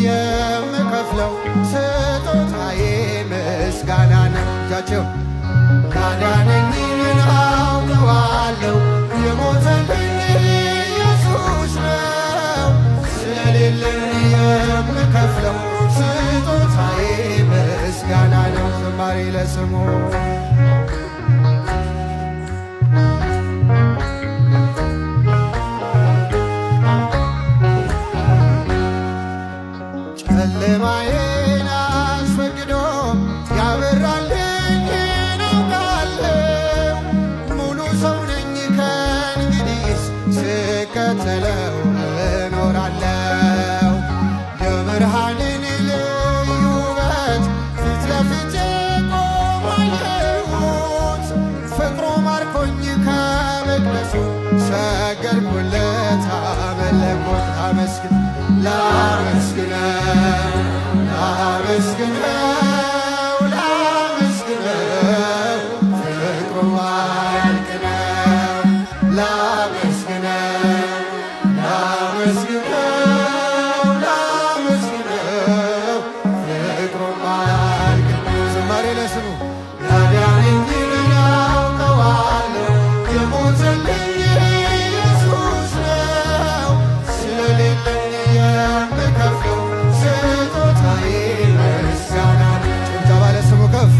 የምከፍለው ስጦታዬ ምስጋና ነው። እጃቸው ያዳነኝን አውቀዋለሁ የሞተልኝ ኢየሱስ ነው። ስለሌለኝ የምከፍለው ስጦታዬ ምስጋና ነው። ዝማሬ ለስሙ ጨለማዬን አስወግዶ ያበራልኝን አውቃለሁ። ሙሉ ሰው ነኝ ከእንግዲህስ ስከተለው እኖራለሁ። የብርሃንን ልዩ ውበት ፊት ለፊቴ ቆማየሁት። ፍቅሩ ማርኮኝ ከመቅደሱ ሰገድኩለት አመለክኩት። አመስግን ላመስግነው ፍቅሩ ማያልቅ ነው። ላመስግነው ፍቅሩ ማያልቅ ነው። ዝማሬ ለስሙ ያዳነኝን አውቀዋለሁ የሞተልኝ ኢየሱስ ነው። ስለሌለኝ የምከፍለው ስጦታዬ ምስጋና ነው። ጭብጨባ ለስሙ ከፍ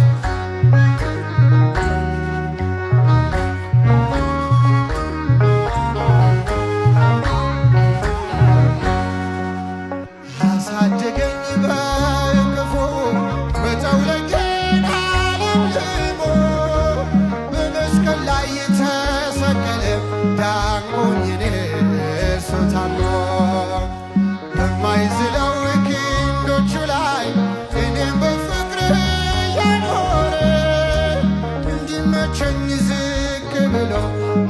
ያሳደገኝ በእቅፉ በጠውለጌን አለምልሞ በመስቀል ላይ የተሰቀለ ዳንኩኝ እኔ እርሱ ታምኖ በማይዝለው ክንዶቹ ላይ እኔም በፍቅር ያኖረ እንዲመቸኝ ዝቅ ብሎ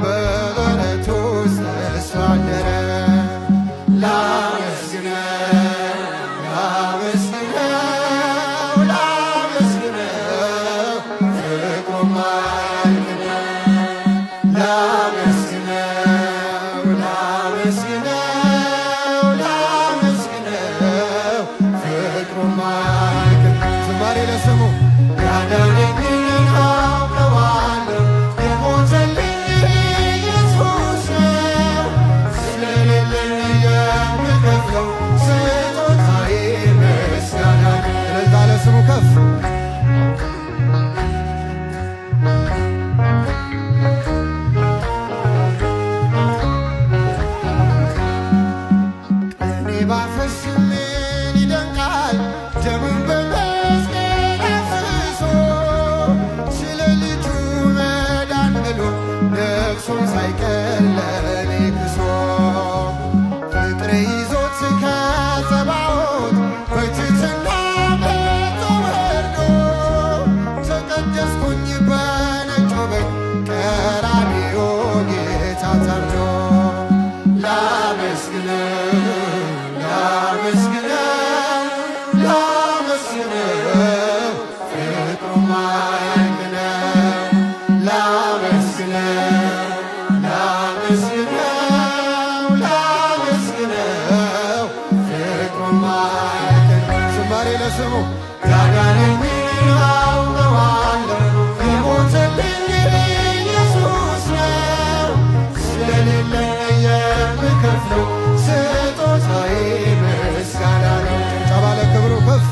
በበረቱ ውስጥ እሱ አደረ። ፍቅሩ ማያልቅ ነው። ዝማሬ ለስሙ ያዳነኝን አውቀዋለሁ የሞተልኝ ኢየሱስ ነው። ስለሌለኝ የምከፍለው ስጦታዬ ምስጋና ነው። እልልታ ለስሙ ከፍ እኔ ባፈስ ምን ይደንቃል ደሙን በመስቀል አፍስሶ ስለ ልጁ መዳን ብሎ ነፍሱን ሳይቀር ለእኔ ክሶ ፍቅሬ ይዞት ከጸባዖት በትሕትና መጥቶ ወርዶ ተቀደስኩኝ በነጩ በግ ቀራንዮ ጌታ ታርዶ ፍቅሩ ማያልቅ ነው። ዝማሬ ለስሙ ያዳነኝን አውቀዋለሁ የሞተልኝ ኢየሱስ ነው። ስለሌለኝ የምከፍለው ስጦታዬ ምስጋና ነው። ጭብጨባ ለክብሩ ከፍ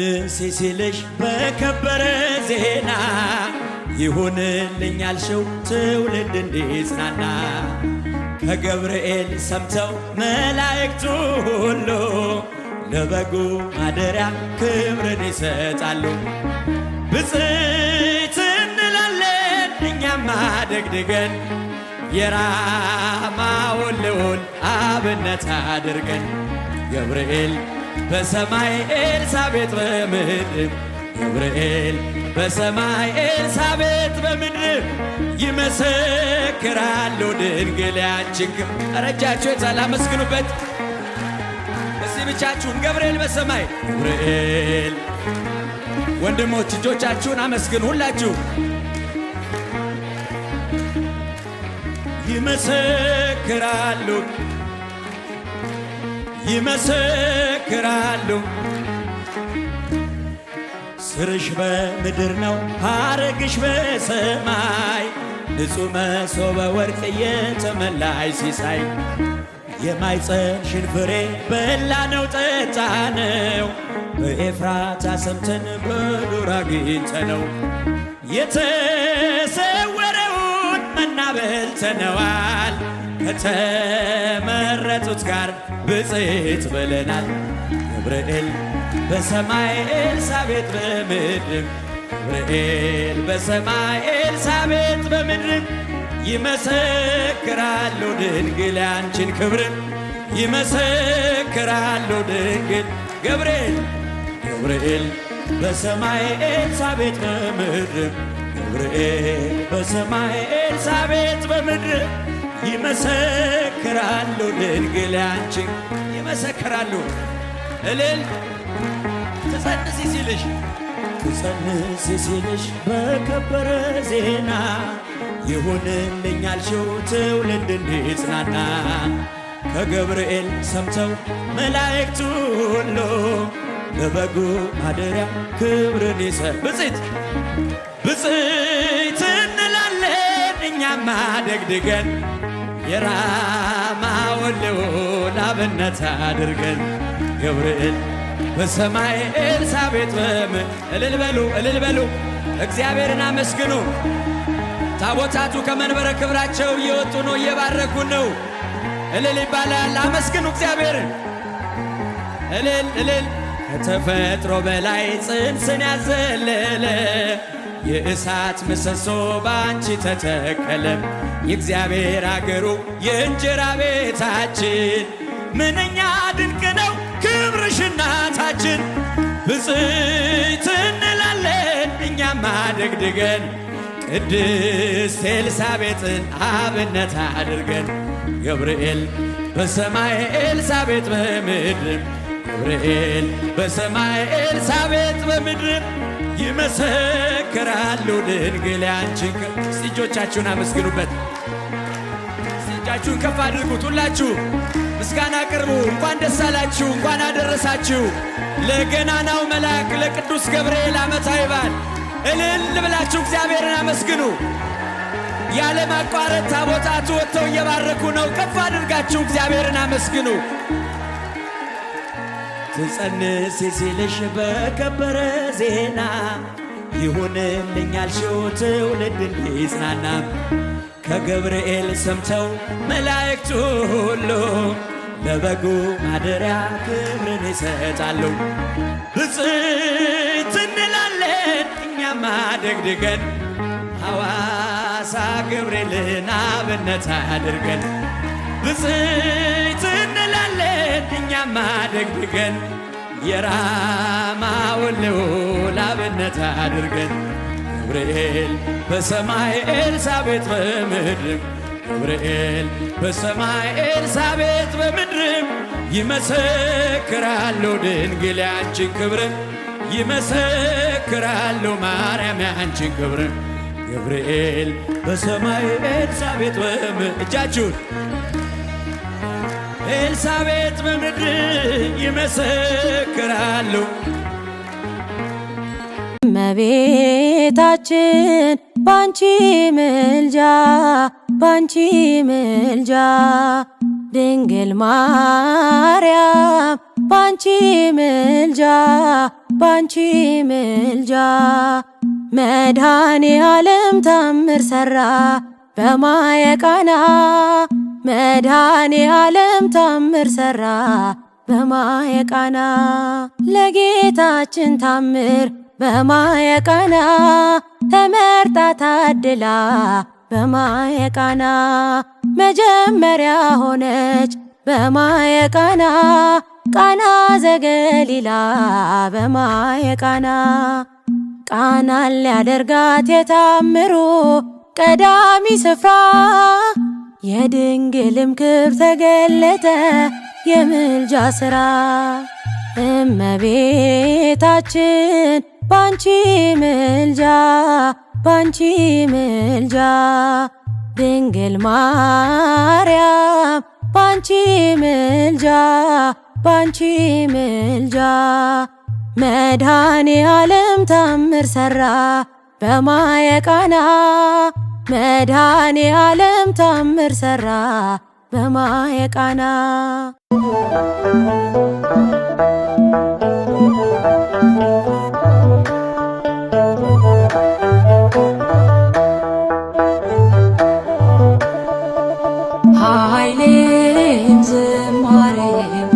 ትጸንሲ ሲልሽ በከበረ ዜና ይሁንልኝ ያልሽው ትውልድ እንዲጽናና ከገብርኤል ሰምተው መላእክቱ ሁሉ ለበጉ ማደሪያ ክብርን ይሰጣሉ። ብፅዕት እንላለን እኛም አደግድገን የራማውን ልዑል አብነት አድርገን ገብርኤል በሰማይ ኤልሳቤጥ በምድር ገብርኤል በሰማይ ኤልሳቤጥ በምድር ይመሰክራሉ ድንግል ያንቺን ክብር። እጃችሁ የታል? አመስግኑበት እስቲ ብቻችሁን። ገብርኤል በሰማይ ገብርኤል ወንድሞች እጆቻችሁን አመስግኑ ሁላችሁ። ይመሰክራሉ ይመሰክራሉ ስርሽ በምድር ነው ሐረግሽ በሰማይ ንጹሕ መሶበ ወርቅ የተመላሽ ሲሳይ የማኅፀንሽን ፍሬ በላነው ጠጣነው በኤፍራታ ሰምተን በዱር አግኝተነው የተሰወረውን መና በልተነዋል ከተመረጡት ጋር ብፅዕት ብለናል። ገብርኤል በሰማይ ኤልሳቤጥ በምድር ገብርኤል በሰማይ ኤልሳቤጥ በምድር ይመሰክራሉ ድንግል ያንቺን ክብር ይመሰክራሉ ድንግል ገብርኤል ገብርኤል በሰማይ ኤልሳቤጥ በምድር ገብርኤል በሰማይ ኤልሳቤጥ በምድር ይመሰክራሉ ድንግል ያንቺን ይመሰክራሉ። እልል ትጸንሲ ሲልሽ ትጸንሲ ሲልሽ በከበረ ዜና ይሁንልኝ ያልሽው ትውልድ እንዲጽናና ከገብርኤል ሰምተው መላእክቱ ሁሉ ለበጉ ማደሪያ ክብርን ይሰጥ ብፅዕት ብፅዕት እንላለን እኛም አደግድገን የራማውን ልዑል አብነት አድርገን ገብርኤል በሰማይ ኤልሳቤጥ እልል በሉ እልል በሉ እግዚአብሔርን አመስግኑ። ታቦታቱ ከመንበረ ክብራቸው እየወጡ ነው፣ እየባረኩን ነው። እልል ይባላል። አመስግኑ እግዚአብሔርን። እልል እልል ከተፈጥሮ በላይ ጽንስን ያዘለለ የእሳት ምሰሶ ባንቺ ተተከለ። የእግዚአብሔር አገሩ የእንጀራ ቤታችን ምንኛ ድንቅ ነው ክብርሽ እናታችን። ብፅዕት እንላለን እኛም አደግድገን ቅድስት ኤልሳቤጥን አብነት አድርገን ገብርኤል በሰማይ ኤልሳቤጥ በምድር ገብርኤል በሰማይ ኤልሳቤጥ በምድር ይመሰክራሉ ድንግል ያንቺን ክብር። እጆቻችሁን አመስግኑበት። እጃችሁን ከፍ አድርጉት። ሁላችሁ ምስጋና ቅርቡ። እንኳን ደስ አላችሁ፣ እንኳን አደረሳችሁ ለገናናው መልአክ ለቅዱስ ገብርኤል ዓመታዊ በዓል። እልል ብላችሁ እግዚአብሔርን አመስግኑ። ያለ ማቋረጥ ታቦታቱ ወጥተው እየባረኩ ነው። ከፍ አድርጋችሁ እግዚአብሔርን አመስግኑ። ትጸንሲ ሲልሽ በከበረ ዜና ይሁንልኝ ያልሽው ትውልድ እንዲጽናና ከገብርኤል ሰምተው መላእክቱ ሁሉ ለበጉ ማደሪያ ክብርን ይሰጣሉ። ብፅዕት እንላለን እኛም አደግድገን ሐዋሳ ገብርኤልን አብነት አድርገን ብፅዕት እንላለን እኛም አደግድገን የራማውን ልዑል አብነት አድርገን ገብርኤል በሰማይ ኤልሳቤጥ በምድር ገብርኤል በሰማይ ኤልሳቤጥ በምድር ይመሰክራሉ ድንግል ያንቺን ክብር ይመሰክራሉ ማርያም ያንቺን ክብር። ገብርኤል በሰማይ ኤልሳቤጥ በምድር እጃችሁን ኤልሳቤጥ በምድር ይመሰክራሉ። እመቤታችን ባንቺ ምልጃ ባንቺ ምልጃ ድንግል ማርያም ባንቺ ምልጃ ባንቺ ምልጃ መድኃኔ ዓለም ታምር ሠራ በማየ ቃና መድኃኔ ዓለም ታምር ሠራ በማየ ቃና ለጌታችን ታምር በማየ ቃና ተመርጣ ታድላ በማየ ቃና መጀመሪያ ሆነች በማየ ቃና ቃና ዘገሊላ በማየ ቃና ቃናን ሊያደርጋት የታምሩ ቀዳሚ ስፍራ የድንግልም ክብር ተገለጠ የምልጃ ሥራ እመቤታችን ባንቺ ምልጃ ባንቺ ምልጃ ድንግል ማርያም ባንቺ ምልጃ ባንቺ ምልጃ መድኃኔ ዓለም ታምር ሠራ በማየ ቃና መድኃኔ ዓለም ታምር ሠራ በማየ ቃና ኃይሌም ዝማሬም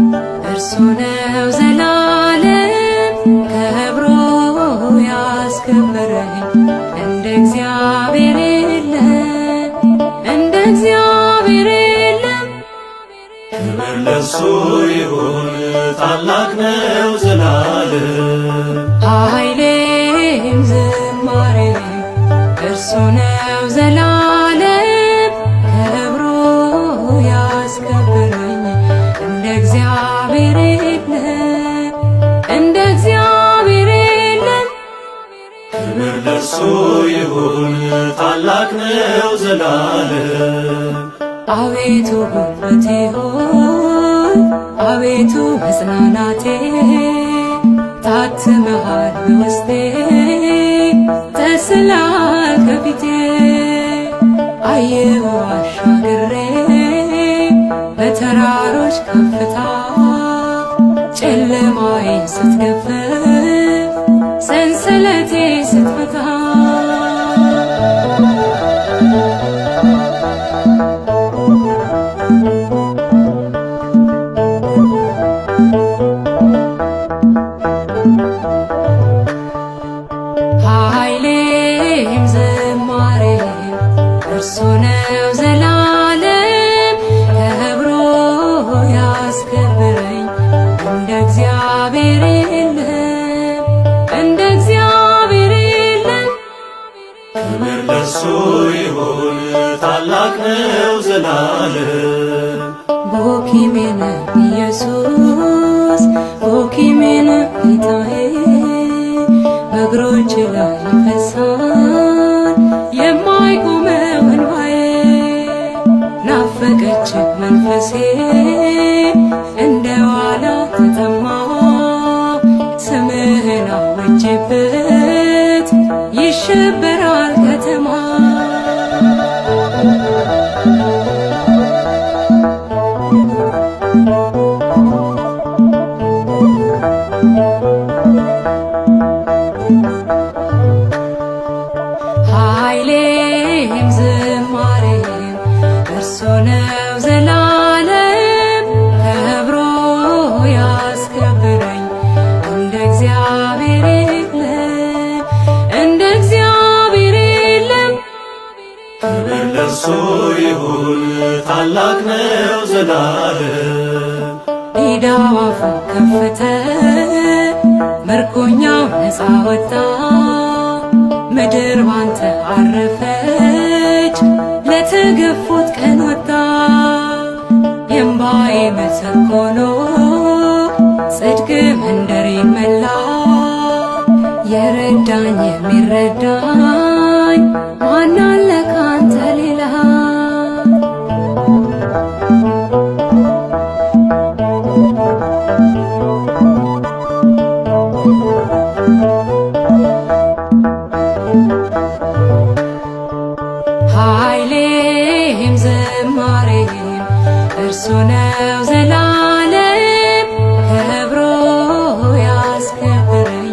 እርሱ ነው ዘላለም ከብሮ ያስከበረኝ እንደ እግዚአብሔር የለም እንደ እግዚአብሔር የለም። ክብር ለእሱ ይሁን ታላቅ ነው ዘላለም ኃይሌም ዝማሬም እርሱ ነው ዘላለም ከብሮ ያስከበረኝ እንደ እግዚአብሔር የለም እንደ እግዚአብሔር የለም። ክብር ለእሱ ይሁን ታላቅ ነው ዘላለም አቤቱ ጉልበቴ ሆይ አቤቱ መጽናናቴ ታትመሃል በውስጤ ተስለሃል ከፊቴ አየሁ አሻግሬ በተራሮች ከፍታ ጨለማዬን ስትገፍፍ ሰንሰለቴ ስትፈታ ኃይሌም ዝማሬም እርሱ ነው ዘላለም ከብሮ ያስከበረኝ እንደ እግዚአብሔር የለም እንደ እግዚአብሔር የለም። ክብር ለእሱ ይሁን ታላቅ ነው ዘላለም ቦኪሜን ኢየሱስ ቦኪሜን ጌታዬ በእግሮች ላይ ይፈሳል የማይቆመው እንባዬ ናፈቀች መንፈሴ እንደ ዋላ ተጠማ ስምህን አወጅበት ይሸበራል ከተማ ኃይሌም ዝማሬም እርሱ ነው ዘላለም ከብሮ ያስከብረኝ እንደ እግዚአብሔር የለም እንደ እግዚአብሔር የለም። ክብር ለእሱ ይሁን ታላቅ ነው ዘላለም ዲዳው አፉን ከፈተ ምርኮኛው ነፃ ወጣ ምድር ባንተ አረፈች ለተገፉት ቀን ወጣ የእምባዬ ምትክ ሆኖ ጽድቅ መንደሬን መላ የረዳኝ የሚረዳኝ ማን አለ ካንተ ሌላ ኃይሌም ዝማሬም እርሱ ነው ዘላለም ከብሮ ያስከብረኝ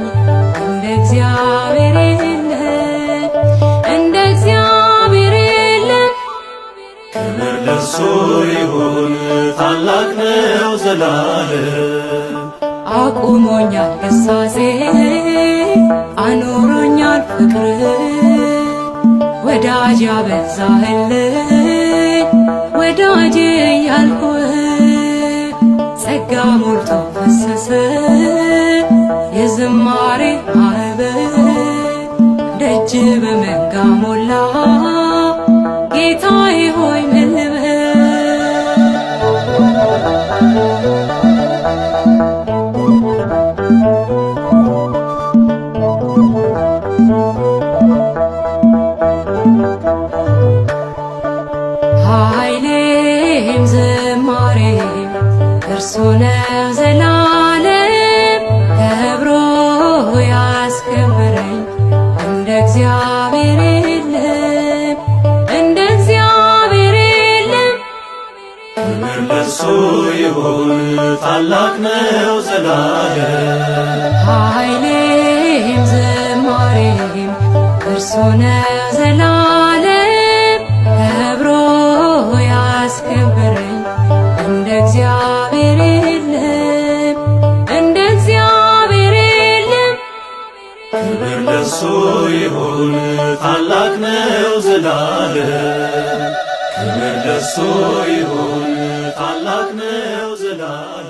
ታላቅ ነው ዘላለም። አቁሞኛል ግሳጼ አኖሮኛል ፍቅር ወዳጅ ያበዛህልኝ ወዳጅ ያልኩህ ጸጋ ሞልቶ ፈሰሰ የዝማሬ ማዕበል ደጅ በመንጋ ሞላ ጌታዬ ሆይ ምን ልበል። ኃይሌም ዝማሬም እርሱ ነው ዘላለም ከብሮ ያስከብረኝ እንደ እግዚአብሔር የለም እንደ እግዚአብሔር የለም። ክብር ለእርሱ ይሁን ታላቅ ነው ዘላለም። ኃይሌም ዝማሬም እርሱ ነው ዘላለም ከብሮ ያስከብረኝ እንደ እግዚአብሔር የለም እንደ እግዚአብሔር የለም። ክብር ለእርሱ ይሁን ታላቅ ነው ዘላለም። ክብር ለእርሱ ይሁን ታላቅ ነው ዘላለም።